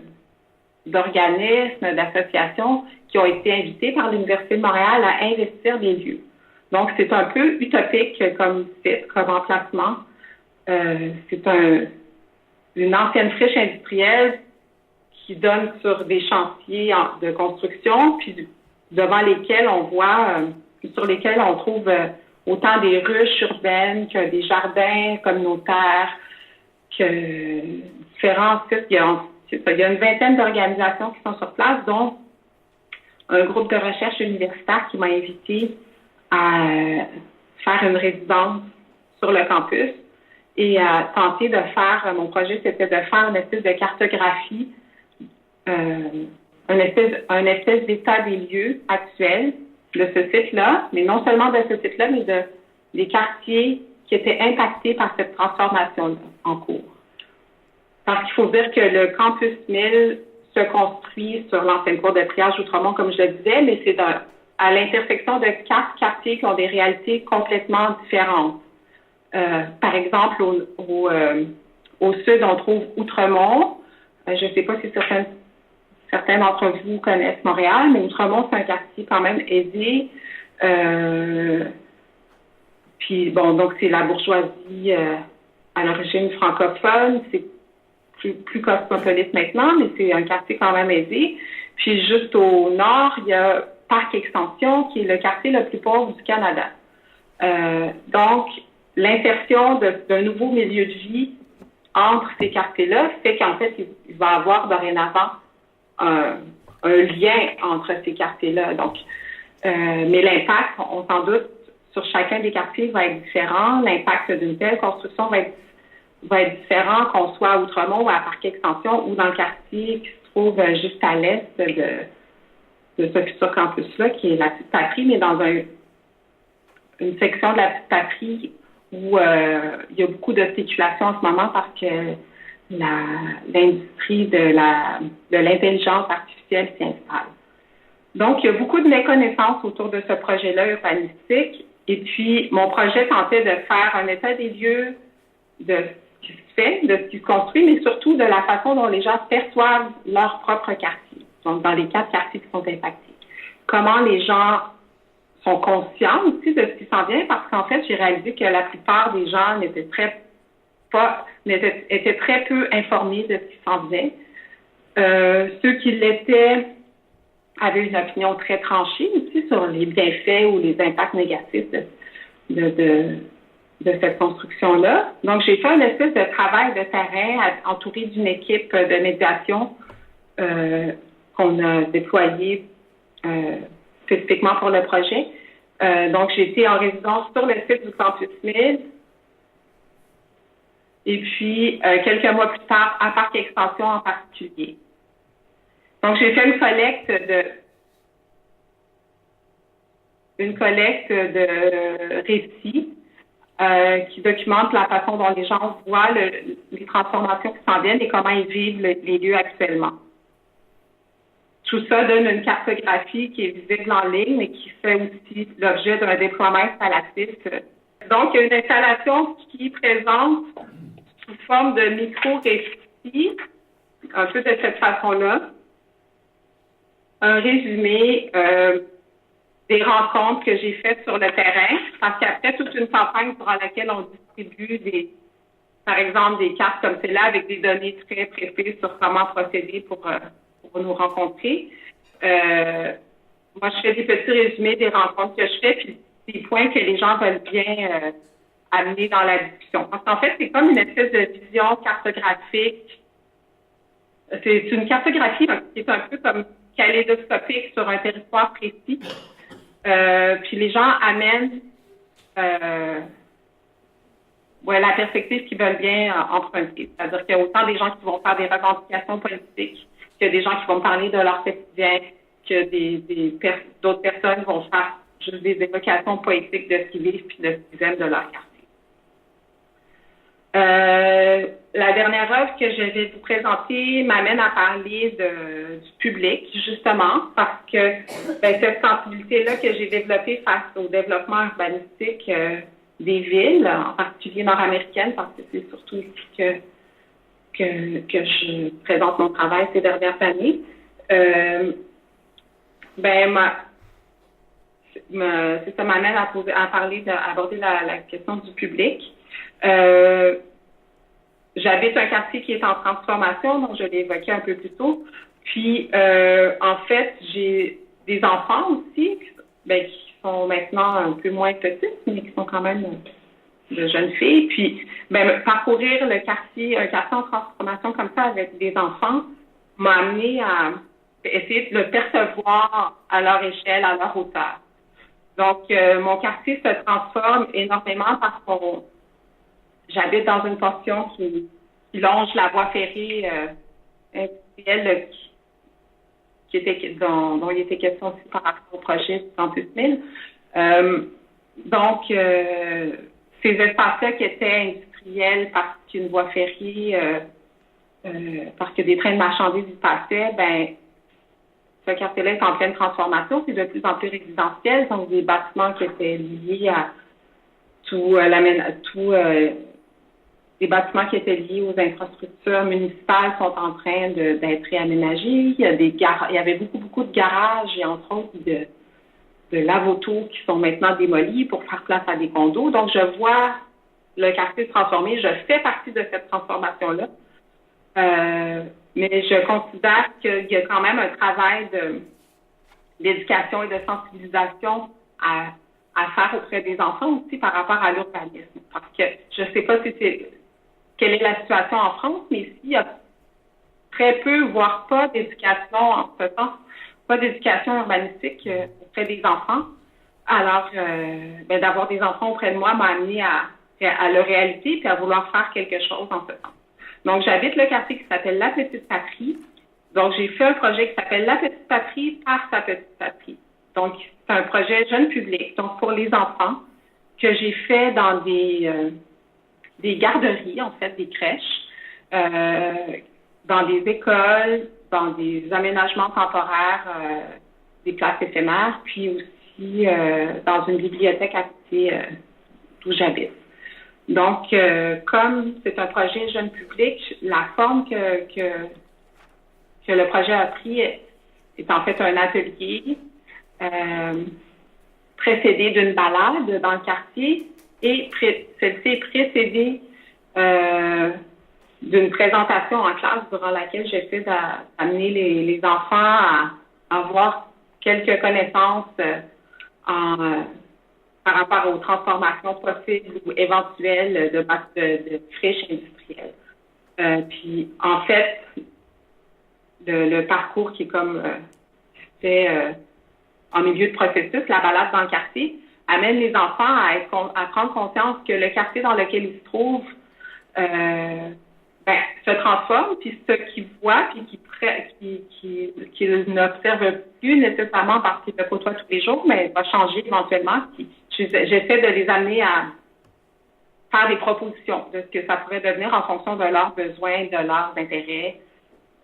d'organismes, d'associations qui ont été invités par l'Université de Montréal à investir des lieux. Donc, c'est un peu utopique comme site, comme emplacement. C'est une ancienne friche industrielle qui donne sur des chantiers de construction, puis devant lesquels on voit, sur lesquels on trouve autant des ruches urbaines que des jardins communautaires, que différents sites. Il y a une vingtaine d'organisations qui sont sur place, dont un groupe de recherche universitaire qui m'a invité à faire une résidence sur le campus et à tenter de faire, mon projet c'était de faire une espèce de cartographie, un espèce d'état des lieux actuels de ce site-là, mais non seulement de ce site-là, mais des quartiers qui étaient impactés par cette transformation-là en cours. Parce qu'il faut dire que le campus MIL se construit sur l'ancienne cour de triage Outremont, comme je le disais, mais c'est à l'intersection de 4 quartiers qui ont des réalités complètement différentes. Par exemple, au sud, on trouve Outremont. Je ne sais pas si certains d'entre vous connaissent Montréal, mais Outremont, c'est un quartier quand même aisé. Puis, bon, donc c'est la bourgeoisie à l'origine francophone. C'est plus cosmopolite maintenant, mais c'est un quartier quand même aisé. Puis, juste au nord, il y a Parc Extension, qui est le quartier le plus pauvre du Canada. Donc, l'insertion d'un nouveau milieu de vie entre ces quartiers-là fait qu'en fait, il va y avoir dorénavant un lien entre ces quartiers-là. Donc, mais l'impact, on s'en doute, sur chacun des quartiers va être différent. L'impact d'une telle construction va être différent qu'on soit à Outremont ou à Parc Extension ou dans le quartier qui se trouve juste à l'est de ce futur campus-là, qui est la Petite Patrie, mais dans une section de la Petite Patrie où il y a beaucoup de spéculation en ce moment parce que l'industrie de l'intelligence artificielle s'y installe. Donc, il y a beaucoup de méconnaissances autour de ce projet-là urbanistique. Et puis, mon projet tentait de faire un état des lieux de ce qui se fait, de ce qui se construit, mais surtout de la façon dont les gens perçoivent leur propre quartier, donc dans les 4 quartiers qui sont impactés. Comment les gens sont conscients aussi de ce qui s'en vient, parce qu'en fait, j'ai réalisé que la plupart des gens étaient très peu informés de ce qui s'en venait. Ceux qui l'étaient avaient une opinion très tranchée aussi sur les bienfaits ou les impacts négatifs de cette construction-là. Donc, j'ai fait un espèce de travail de terrain entouré d'une équipe de médiation qu'on a déployée spécifiquement pour le projet. Donc, j'ai été en résidence sur le site du Campus 1000. Et puis, quelques mois plus tard, à Parc Extension en particulier. Donc, j'ai fait une collecte de récits qui documentent la façon dont les gens voient les transformations qui s'en viennent et comment ils vivent les lieux actuellement. Tout ça donne une cartographie qui est visible en ligne, mais qui fait aussi l'objet d'un déploiement installatif. Donc, il y a une installation qui présente sous forme de micro-récits, un peu de cette façon-là, un résumé des rencontres que j'ai faites sur le terrain, parce qu'après toute une campagne durant laquelle on distribue par exemple, des cartes comme celle-là avec des données très précises sur comment procéder pour nous rencontrer. Moi, je fais des petits résumés des rencontres que je fais, puis des points que les gens veulent bien amener dans la discussion. Parce qu'en fait, c'est comme une espèce de vision cartographique. C'est une cartographie qui est un peu comme kaléidoscopique sur un territoire précis. Puis les gens amènent la perspective qu'ils veulent bien emprunter. C'est-à-dire qu'il y a autant des gens qui vont faire des revendications politiques que des gens qui vont parler de leur quotidien, que d'autres personnes vont faire juste des évocations poétiques de ce qu'ils vivent puis de ce qu'ils aiment de leur quartier. La dernière œuvre que je vais vous présenter m'amène à parler du public, justement, parce que cette sensibilité-là que j'ai développée face au développement urbanistique des villes, en particulier nord-américaines, parce que c'est surtout ici que je présente mon travail ces dernières années, ça m'amène à aborder la question du public. J'habite un quartier qui est en transformation, donc je l'ai évoqué un peu plus tôt. Puis, en fait, j'ai des enfants aussi, qui sont maintenant un peu moins petites, mais qui sont quand même de jeunes filles. Puis, parcourir un quartier en transformation comme ça avec des enfants m'a amené à essayer de le percevoir à leur échelle, à leur hauteur. Donc, mon quartier se transforme énormément parce que j'habite dans une portion qui longe la voie ferrée industrielle dont il était question aussi par rapport au projet du Campus 1000. Donc, ces espaces-là qui étaient industriels parce qu'une voie ferrée parce que des trains de marchandises y passaient, ben ce quartier-là est en pleine transformation, c'est de plus en plus résidentiel, donc des bâtiments qui étaient liés à les bâtiments qui étaient liés aux infrastructures municipales sont en train d'être réaménagés. Il y avait beaucoup de garages et entre autres de lave-autos qui sont maintenant démolis pour faire place à des condos. Donc, je vois le quartier se transformer. Je fais partie de cette transformation-là. Mais je considère qu'il y a quand même un travail d'éducation et de sensibilisation à faire auprès des enfants aussi par rapport à l'urbanisme. Parce que je ne sais pas quelle est la situation en France, mais ici, il y a très peu, voire pas d'éducation en ce sens, pas d'éducation urbanistique auprès des enfants. Alors, d'avoir des enfants auprès de moi m'a amené à leur réalité et à vouloir faire quelque chose en ce sens. Donc, j'habite le quartier qui s'appelle La Petite Patrie. Donc, j'ai fait un projet qui s'appelle La Petite Patrie par sa petite patrie. Donc, c'est un projet jeune public, donc pour les enfants, que j'ai fait dans des garderies, en fait, des crèches, dans des écoles, dans des aménagements temporaires, des places éphémères, puis aussi dans une bibliothèque à côté d'où j'habite. Donc, comme c'est un projet jeune public, la forme que le projet a pris est en fait un atelier précédé d'une balade dans le quartier et celle-ci est précédée d'une présentation en classe durant laquelle j'essaie d'amener les enfants à avoir quelques connaissances par rapport aux transformations possibles ou éventuelles de friches industrielles. Puis, en fait, le parcours qui est comme fait en milieu de processus, la balade dans le quartier, amène les enfants à prendre conscience que le quartier dans lequel ils se trouvent se transforme, puis ce qu'ils voient, puis qu'ils n'observent plus nécessairement parce qu'ils le côtoient tous les jours, mais va changer éventuellement. J'essaie de les amener à faire des propositions de ce que ça pourrait devenir en fonction de leurs besoins, de leurs intérêts,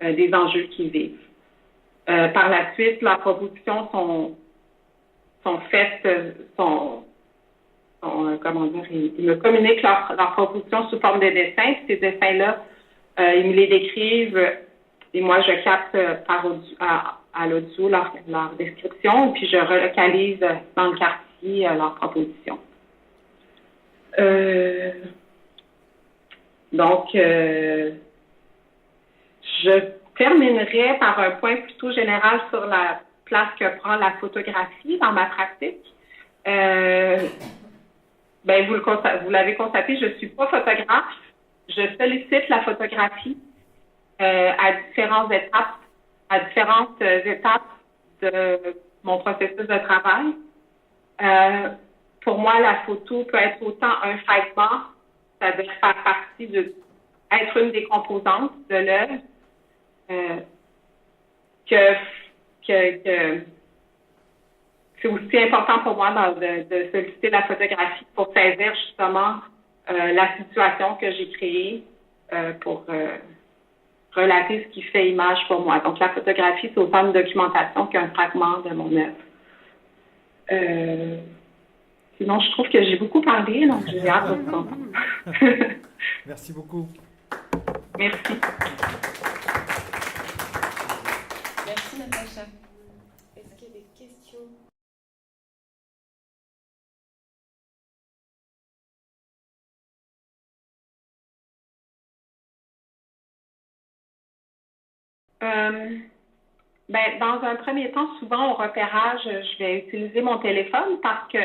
des enjeux qu'ils vivent. Par la suite, leurs propositions sont faites, comment dire, ils me communiquent leurs propositions sous forme de dessins. Puis ces dessins-là, ils me les décrivent et moi, je capte à l'audio leur description, puis je relocalise dans le quartier leurs propositions. Donc, je terminerai par un point plutôt général sur la place que prend la photographie dans ma pratique. Vous l'avez constaté, je ne suis pas photographe. Je sollicite la photographie à différentes étapes de mon processus de travail. Pour moi, la photo peut être autant un fragment, c'est-à-dire faire partie être une des composantes de l'œuvre, que c'est aussi important pour moi de solliciter la photographie pour saisir justement la situation que j'ai créée pour relater ce qui fait image pour moi. Donc, la photographie, c'est autant une documentation qu'un fragment de mon œuvre. Sinon, je trouve que j'ai beaucoup parlé, donc j'ai hâte de vous entendre. Merci beaucoup. Merci. Merci, Natacha. Est-ce qu'il y a des questions? Dans un premier temps, souvent au repérage, je vais utiliser mon téléphone parce que,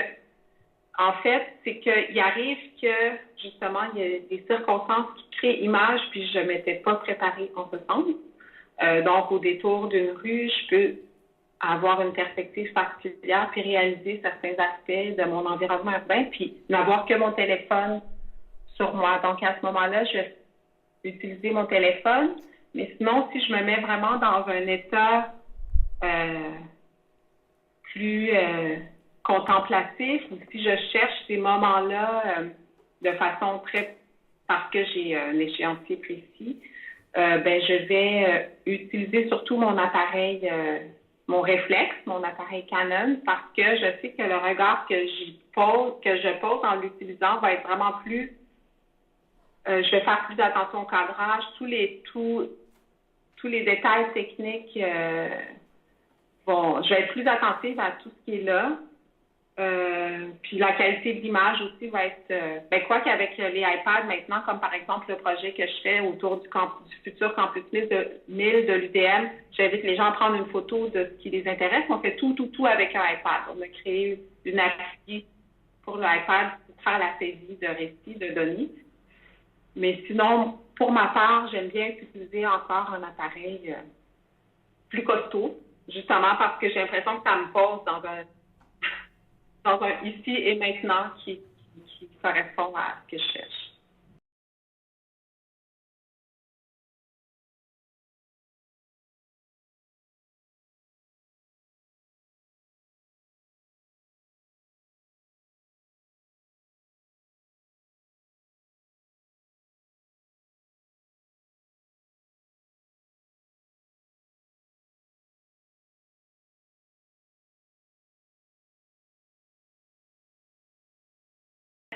en fait, c'est qu'il arrive que, justement, il y a des circonstances qui créent image, puis je ne m'étais pas préparée en ce sens. Donc, au détour d'une rue, je peux avoir une perspective particulière, puis réaliser certains aspects de mon environnement urbain, puis n'avoir que mon téléphone sur moi. Donc, à ce moment-là, je vais utiliser mon téléphone. Mais sinon, si je me mets vraiment dans un état plus contemplatif, ou si je cherche ces moments-là de façon parce que j'ai un échéancier précis, je vais utiliser surtout mon appareil, mon réflexe, mon appareil Canon, parce que je sais que le regard que je pose en l'utilisant va être vraiment plus. Je vais faire plus attention au cadrage, tous les détails techniques. Je vais être plus attentive à tout ce qui est là. Puis la qualité de l'image aussi va être, quoi qu'avec les iPads maintenant, comme par exemple le projet que je fais autour du futur campus 1000 de l'UDM, j'invite les gens à prendre une photo de ce qui les intéresse. On fait tout avec un iPad. On a créé une appli pour l'iPad pour faire la saisie de récits, de données. Mais sinon, pour ma part, j'aime bien utiliser encore un appareil plus costaud, justement parce que j'ai l'impression que ça me pose dans un ici et maintenant qui correspond à ce que je cherche.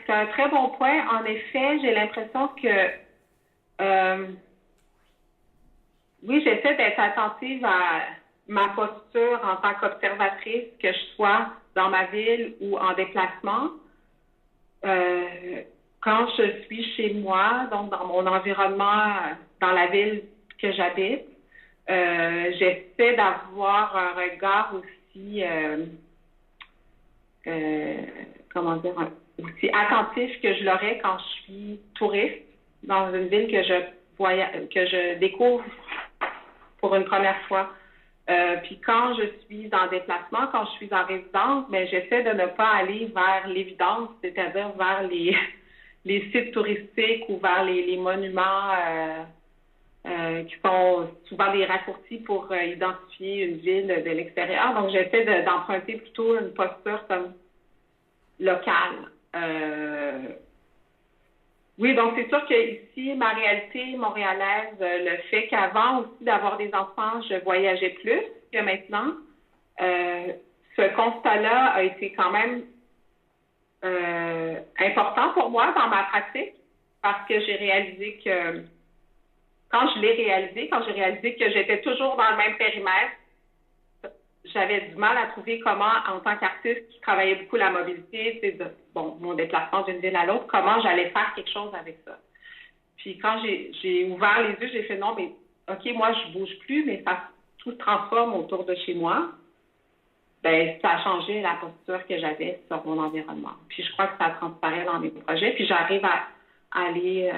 C'est un très bon point. En effet, j'ai l'impression que oui, j'essaie d'être attentive à ma posture en tant qu'observatrice, que je sois dans ma ville ou en déplacement. Quand je suis chez moi, donc dans mon environnement, dans la ville que j'habite, j'essaie d'avoir un regard aussi, aussi attentif que je l'aurais quand je suis touriste dans une ville que je découvre pour une première fois. Puis quand je suis en déplacement, quand je suis en résidence, j'essaie de ne pas aller vers l'évidence, c'est-à-dire vers les sites touristiques ou vers les monuments qui sont souvent des raccourcis pour identifier une ville de l'extérieur. Donc, j'essaie d'emprunter plutôt une posture comme locale. Oui, donc c'est sûr qu'ici, ma réalité montréalaise, le fait qu'avant aussi d'avoir des enfants, je voyageais plus que maintenant. Ce constat-là a été quand même important pour moi dans ma pratique parce que j'ai réalisé que quand j'ai réalisé que j'étais toujours dans le même périmètre, j'avais du mal à trouver comment, en tant qu'artiste qui travaillait beaucoup la mobilité, mon déplacement d'une ville à l'autre, comment j'allais faire quelque chose avec ça. Puis quand j'ai ouvert les yeux, j'ai fait non, mais OK, moi, je bouge plus, mais tout se transforme autour de chez moi. Ça a changé la posture que j'avais sur mon environnement. Puis je crois que ça transparaît dans mes projets. Puis j'arrive à aller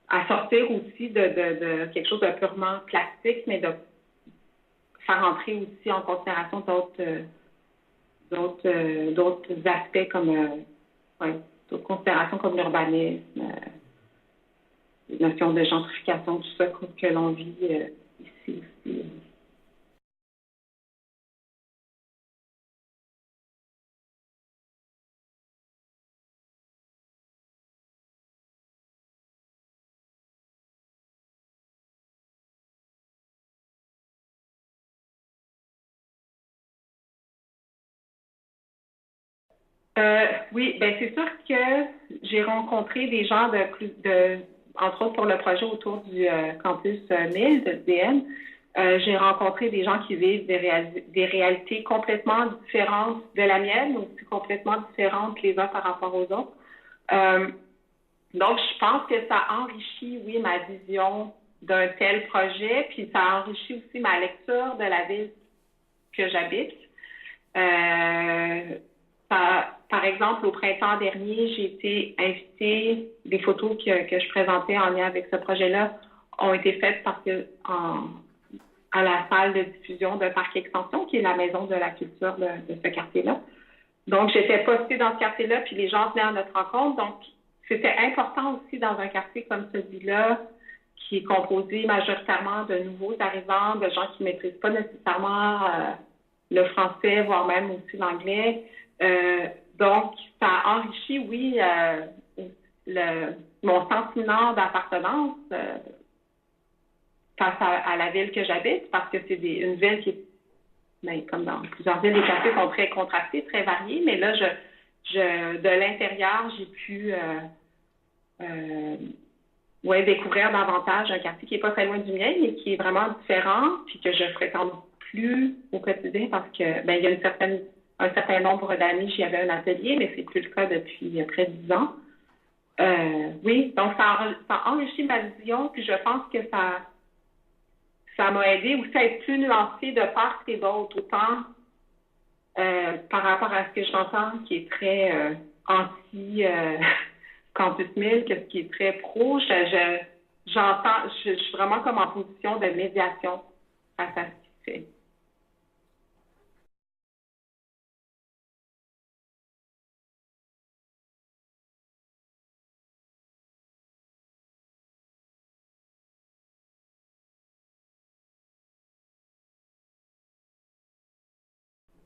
à sortir aussi de quelque chose de purement plastique, mais de faire entrer aussi en considération d'autres aspects comme d'autres considérations comme l'urbanisme, les notions de gentrification, tout ça que l'on vit ici aussi. Oui, c'est sûr que j'ai rencontré des gens entre autres pour le projet autour du campus 1000 de l'UDM. J'ai rencontré des gens qui vivent des réalités complètement différentes de la mienne, aussi complètement différentes les uns par rapport aux autres. Donc, je pense que ça enrichit, oui, ma vision d'un tel projet, puis ça enrichit aussi ma lecture de la ville que j'habite. Par exemple, au printemps dernier, j'ai été invitée, des photos que je présentais en lien avec ce projet-là ont été faites à la salle de diffusion de Parc Extension, qui est la maison de la culture de ce quartier-là. Donc, j'étais postée dans ce quartier-là, puis les gens venaient à notre rencontre. Donc, c'était important aussi dans un quartier comme celui-là, qui est composé majoritairement de nouveaux arrivants, de gens qui ne maîtrisent pas nécessairement le français, voire même aussi l'anglais. Donc, ça enrichit, oui, mon sentiment d'appartenance face à la ville que j'habite, parce que c'est une ville qui est, ben, comme dans plusieurs villes, les quartiers sont très contrastés, très variés, mais là, de l'intérieur, j'ai pu découvrir davantage un quartier qui n'est pas très loin du mien, mais qui est vraiment différent, puis que je fréquente plus au quotidien parce que il y a un certain nombre d'amis, j'y avais un atelier, mais c'est plus le cas depuis près de 10 ans. Oui, donc ça enrichit ma vision, puis je pense que ça m'a aidé aussi à être plus nuancée de part et d'autre, autant par rapport à ce que j'entends qui est très anti Campus 1000, que ce qui est très pro, je suis vraiment comme en position de médiation face à ce qui se fait.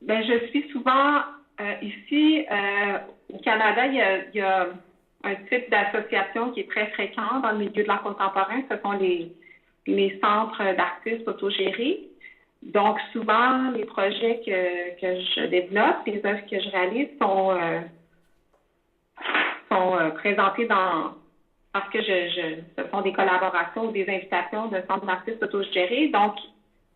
Ben, je suis souvent ici au Canada, il y a un type d'association qui est très fréquent dans le milieu de l'art contemporain. Ce sont les centres d'artistes autogérés. Donc, souvent, les projets que je développe, les œuvres que je réalise sont présentés parce que ce sont des collaborations ou des invitations de centres d'artistes autogérés. Donc,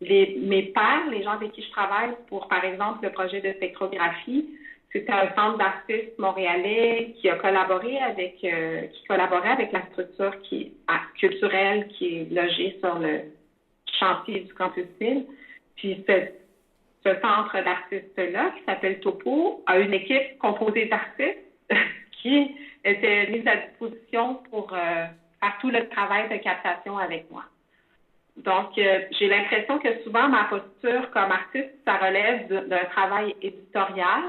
mes pairs, les gens avec qui je travaille pour, par exemple, le projet de spectrographie, c'était un centre d'artistes montréalais qui collaborait avec la structure culturelle qui est logée sur le chantier du Campus 1000. Puis ce centre d'artistes-là, qui s'appelle Topo, a une équipe composée d'artistes qui était mise à disposition pour faire tout le travail de captation avec moi. Donc, j'ai l'impression que souvent, ma posture comme artiste, ça relève d'un travail éditorial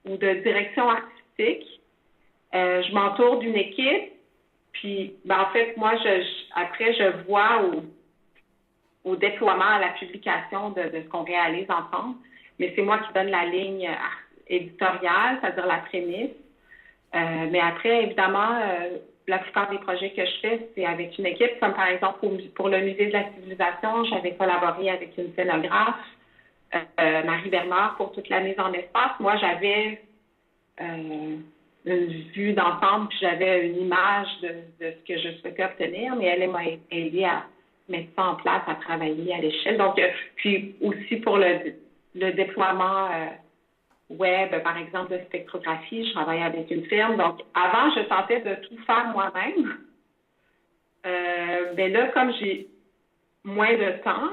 ou de direction artistique. Je m'entoure d'une équipe, puis en fait, moi, après, je vois au déploiement, à la publication de ce qu'on réalise ensemble, mais c'est moi qui donne la ligne éditoriale, c'est-à-dire la prémisse. Mais après, évidemment, la plupart des projets que je fais, c'est avec une équipe, comme par exemple pour le Musée de la civilisation, j'avais collaboré avec une scénographe, Marie Bernard, pour toute la mise en espace. Moi, j'avais une vue d'ensemble, puis j'avais une image de ce que je souhaitais obtenir, mais elle m'a aidé à mettre ça en place, à travailler à l'échelle. Donc, puis aussi pour le déploiement web, par exemple, de spectrographie, je travaillais avec une firme. Donc, avant, je tentais de tout faire moi-même. Mais là, comme j'ai moins de temps,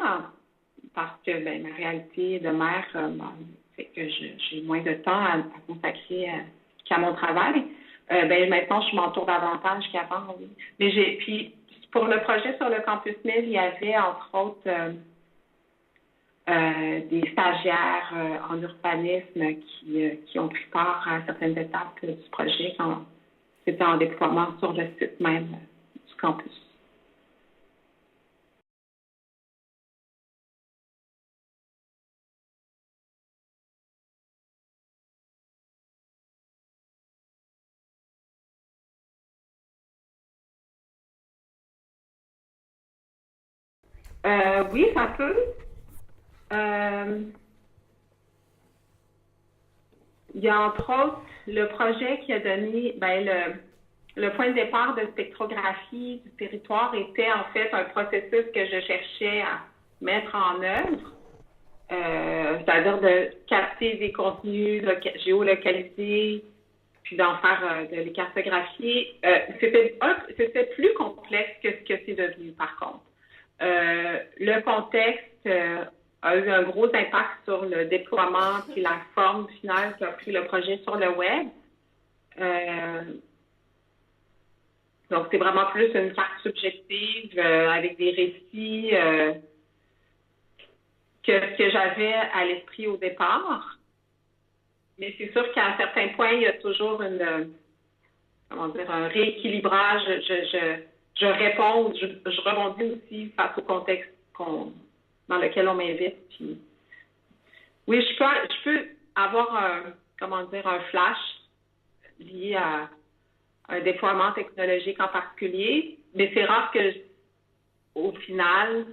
parce que ma réalité de mère fait que j'ai moins de temps à consacrer qu'à mon travail, maintenant, je m'entoure davantage qu'avant, oui. Mais puis, pour le projet sur le Campus 1000, il y avait, entre autres, des stagiaires en urbanisme qui ont pris part à certaines étapes du projet quand c'était en déploiement sur le site même du campus. Oui, ça peut. Il y a entre autres le projet qui a donné, le point de départ de spectrographie du territoire était en fait un processus que je cherchais à mettre en œuvre, c'est-à-dire de capter des contenus géolocalisés, puis d'en faire, de les cartographier. C'était plus complexe que ce que c'est devenu, par contre. Le contexte a eu un gros impact sur le déploiement puis la forme finale qu'a pris le projet sur le web. Donc, c'est vraiment plus une carte subjective avec des récits que ce que j'avais à l'esprit au départ. Mais c'est sûr qu'à un certain point, il y a toujours un rééquilibrage. Je réponds, je rebondis aussi face au contexte dans lequel on m'invite. Puis, oui, je peux avoir un flash lié à un déploiement technologique en particulier, mais c'est rare que au final,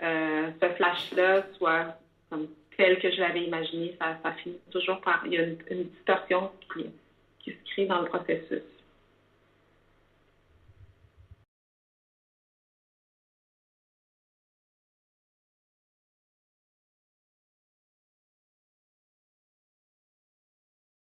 ce flash-là soit comme tel que je l'avais imaginé, ça finit toujours par... Il y a une distorsion qui se crée dans le processus.